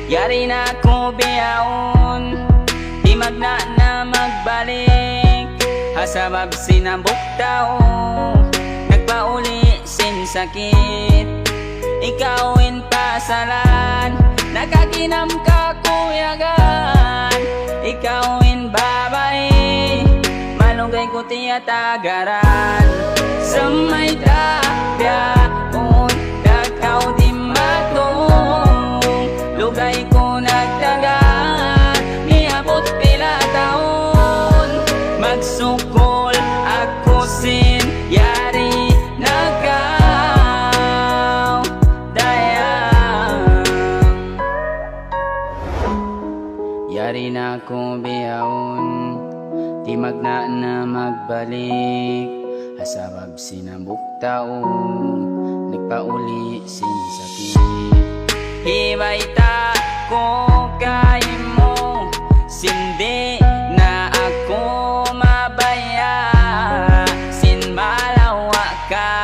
Yari na ko biyaon, di magna na magbalik. Hasabab sinambok tao, nagpauli sin sakit. Ikawin pasalan, nakaginam ka kuyagan. Ikawin babae, malunggay ko tiyatagaran. Sa may tabiaon, dakaw di matong. Lugay ko nagdagan, niabot pila taon. Magsukol ako sin yari nagaw dayang. Yari na ko biyaon, di magna na magbalik. Hasabab sinambok taon, nagpauli sin sakit. Hibay ta ko kay mo, sindi na ako mabaya. Sin malawa ka,